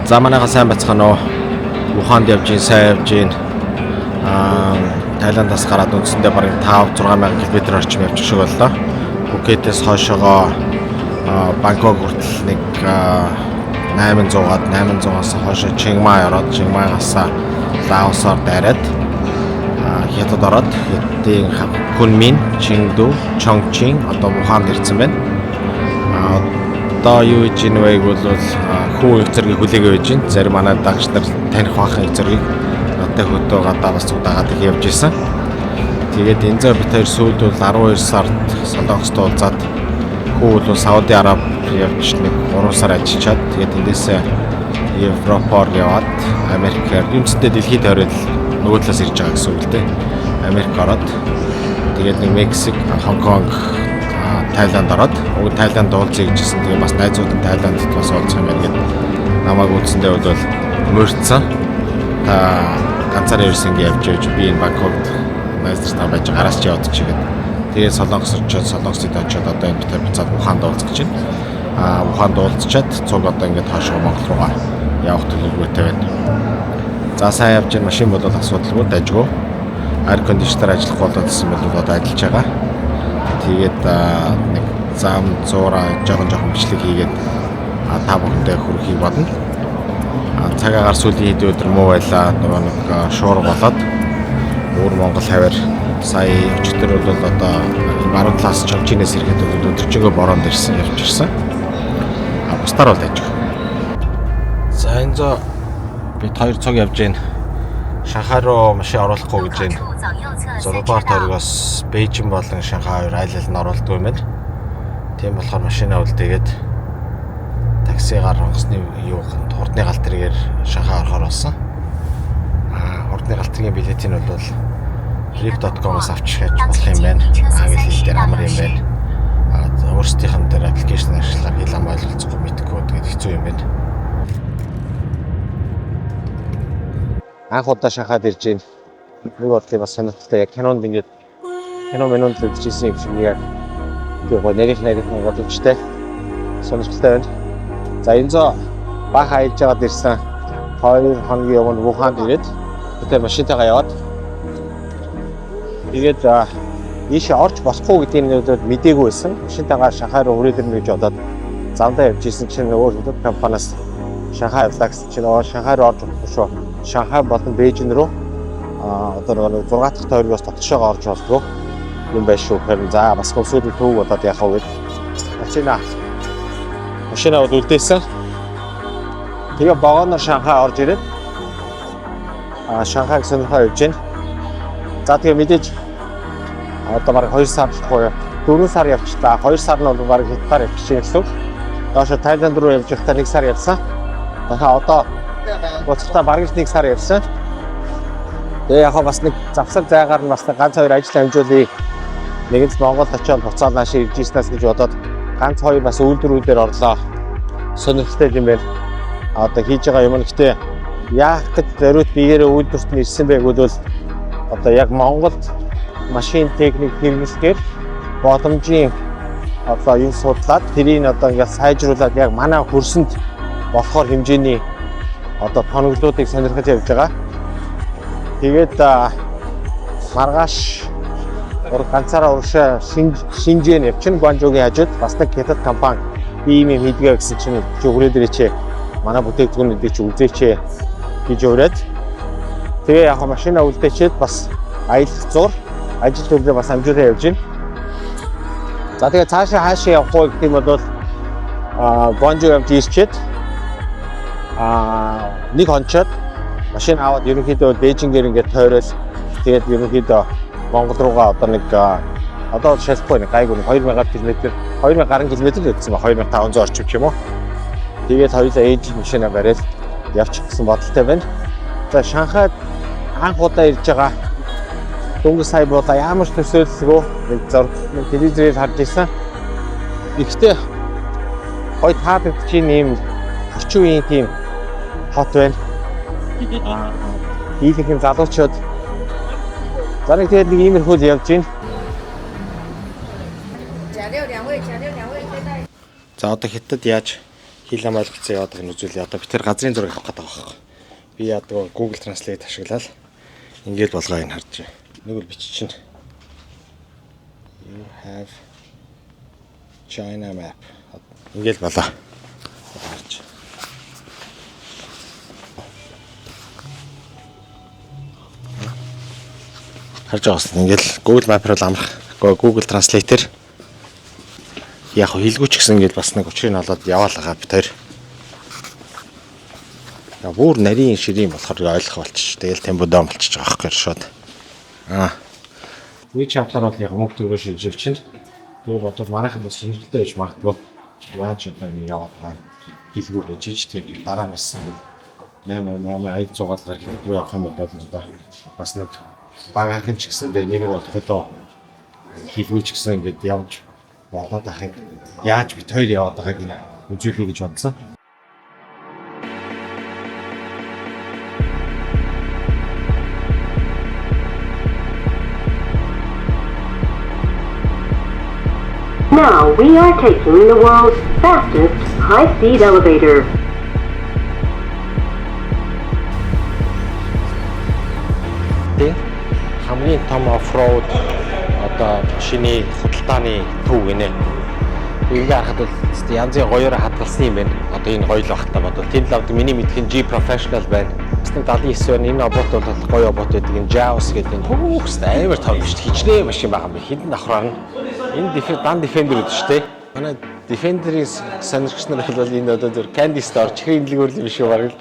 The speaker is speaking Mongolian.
За манайха сайн бацхан уу. Ухаанд явж ийн, сайн явж ийн. Тайландаас гараад үндсэндээ бараг 5-6 мянган км орчим явчих шиг боллоо. Пхукетээс хойшоогоо Бангкок хүртэл нэг 800-аас хойшоо Чингмай ороод Чингмайгаас Лаосоор дайраад хятад ороод хэдийн Кунмин, Чингду, Чонгчин одоо Ухаанд ирсэн байна. Одоо юу гэж нвэг бол хүү их зэрэг хүлээгээ байж байна. Зарим манай дагч нар таних бахан их зэргийг надад хөдөө гадаа бас удаагаад явж исэн. Тэгээд энэ зав бид хоёр сүүлд бол 12 сард Солонгост уулзаад хүү бол Сауди Араб явж нэг 3 сар ажиллаад тэгээд эндээсээ Европоор яваад Америкээр үнэндээ дэлхийд ороод нөгөө талаас ирж байгаа гэсэн үг л дээ. Америк ороод тэгээд нэг Мексик, Хонконг, Тайланд ороод Тайланд уулзъя гэжсэн. Тэгээ бас найзууд нь Тайландд бас уулзах юм байна гэдэг намайг үзсэндээ бол мөрцсөн. Та ганцаар ирсэн гэж явж би энэ Бангкокт найзтай байж гараас ч явдаг чигээд. Тэгээ Солонгос очоод Солонгост очоод одоо энэ битэр буцаад Ухаанд уулзах гэж байна. Ухаанд уулзчаад цуг одоо ингээд хаашаа Монгол руугаа явах төлөвлөгөөтэй байна. За сайн явж байгаа машин бол асуудалгүй дайжгүй. Air conditioner ажиллах болоодсэн бол одоо ажиллаж байгаа. Тэгээд нэг зам зураа жоохон бичлэг хийгээд та бүхэндээ хүргэхийг бодно. Цагаагаар сүүлийн хэд өдөр муу байлаа. Нөгөө нэг шуурга болоод өөр Монгол хавар сая өчтөр бол одоо баруун талаас Чонгчинээс ирэхэд өдөржингөө бороонд ирсэн явж ирсэн. Бусдаар бол дайж. За энэ зөө бид хоёр цог явж гин. Шанхай руу машин оруулахгүй гэж байна. 6 дугаар тойрогоос Бээжин болон Шанхай хоёр айл нь оруулдаг юм байна. Тийм болохоор машинаа үлдээгээд таксигаар онгоцны хурдны галт тэргээр Шанхай орохоор болсон. Хурдны галт тэргийн билетийг бол Trip.com-аас авчих болох юм байна. Англи хэл дээр амар юм байна. Өөрсдийнх дээр аппликейшн ашиглахаар хэл ам ойлголцохгүй мэдхгүй тэгээд хэцүү юм байна. Анх удаа Шанхайд ирж байна. Нэг бодлоо бас сонирхолтой яг кинонд ингээд кинонд үзчихсэн юм шиг яг гоо нэрийг бодчихтэй сонирхолтой байна. За энэ зөө бага хайлж аваад ирсэн 2 хоногийн өмнө Ухаанд ирээд тэр машинтайгаа яваад тэгээд ийшээ орж босхгүй гэдгийг мэдээгүй байсан. Машинтайгаа Шанхай руу хүрээд ирнэ гэж бодоод замдаа явж исэн чинь өөр хөдөлгөөн компаниас Шанхай явлаа гэсэн чинь Шанхай руу орж болох шүү. Шанхай болон Бээжин рүү одоо нэг 6 дахь тойрогоос дотгошоо орж болдгоо юм байна шүү. Харин за бас хүмүүсүүд төв бодоод яхав гээд машинаа үлдээсэн. Тэгээ багаанаар Шанхай орж ирээд Шанхайг сонирхоо явж байна. За тэгээ мэдээж одоо бараг 2 сар болохгүй 4 сар явчлаа. 2 сар нь бол бараг хятадаар явчих гэсэн. Доош Тайланд руу явж байхдаа 1 сар явсан. Одоо боцтой бараг 1 сар явсан. Тэгээ яг бас нэг завсар зайгаар нь бас ганц хоёр ажил амжуулъя. Нэг л Монголд очиод буцаад наашаа ирж ирснээс гэж бодоод ганц хоёр бас үйлдвэрүүдээр орлоо. Сонирхолтой юм байна. Одоо хийж байгаа юм нь гэхдээ яах гэж зориуд биеэрээ үйлдвэрт нь ирсэн байг бол одоо яг Монголд машин техник хэрэглэхээр боломжийн одоо юм судлаад тэрийг одоо ингээд сайжруулад яг манай хөрсөнд болохоор хэмжээний одоо тоноглолуудыг сонирхож явж байгаа. Тэгээд маргааш ганцаараа урагшаа Шинжэн явчихна. Гуанчжоугийн хажууд бас нэг хятад компани ийм юм хийдгээ гэсэн чинь өгрөөд ирээч. Манай бүтээгдэхүүнүүдийг чи үзээч гэж өрөөд. Тэгээ яг машинаа үлдээчээд бас аялах зур ажил төрөлөө бас амжуулаа явж байна. За тэгээ цаашаа хаашаа явахгүй гэх юм бол Гуанчжоу явж ирчээд нэг хончоод машин аваад ерөнхийдөө Бээжингээр ингээд тойрол тэгээд ерөнхийдөө Монгол руугаа одоо нэг одоо шалахгүй нэг гайгүй 2000 км 2000 гаруй км л өгсөн ба 2500 орчим ч юм уу. Тэгээд хоёулаа ээж машинаа бариад явчих гэсэн бодолтой байна. За Шанхайд анх удаа ирж байгаа дөнгөж сая болоо ямар ч төсөөлөлгүй нэг зураг телевизээр харж ирсэн. Ихтэй гой таадагчийн ийм орчин үеийн тийм хот байна. Ийхэнх залуучууд зарим тэгээд нэг иймэрхүү л явж байна. За одоо хятад яаж хэл ам ойлгоцсон яваад байгаа нүзүүлээ. Одоо бид тэр газрын зураг авах гэдэг байгаа байхгүй. Би ядгаа Google Translate ашиглаад ингээд болгоо энэ харж байна. Нэг үл бичиж чинь. You have China map. Ингээд болоо. Харж. Харж байгаас ингээд Google Map-аар л амрах. Google Translate-ээр яг хэлгүй ч гэсэн ингээд бас нэг учрыг нь олоод яваалгаа бид хоёр. Я бүр нарийн ширийн болохоор ойлгох болчих. Тэгэл темподон болчих байгаа байхгүй шууд. Нэг чаптаар бол яг мөнгө төгрөг шилжүүлж чинь. Тэгвэл бодвол манайхан бас шинжилтэй байж магадгүй. Яаж одоо ингэ яваад байгаа хэлгүй гэж тэгээд дараа нь бас 8 зугаал гаргахгүй явах юм бол бас нэг багахан ч гэсэн нэг бол одоо хэлгүй ч гэсэн ингэж явж болоод ахыг яаж бид хоёр яваад байгааг үзүүлэе гэж бодсон. Now we are taking the world's fastest high-speed elevator. Хамгийн том оффроуд одоо шиний худалдааны төв гинэ. Ингээ харахад бол янзын гоёор хадгалсан юм байна. Одоо энэ гоё л багтаа бодвол тэнд л миний мэдхийн G Professional байна. Басны 79 байна. Энэ обот бол гоё обот байдаг. Энэ Jaws гэдэг энэ хөөхс амар том биш хичнээн машин байгаа юм би. Хідэн давхраар нь энэ дан Defender гэдэг шүү дээ. Манай Defender-ийн сонирхч нар бол энэ одоо зөв Candy Store чихрийн дэлгүүр юм биш үү баг л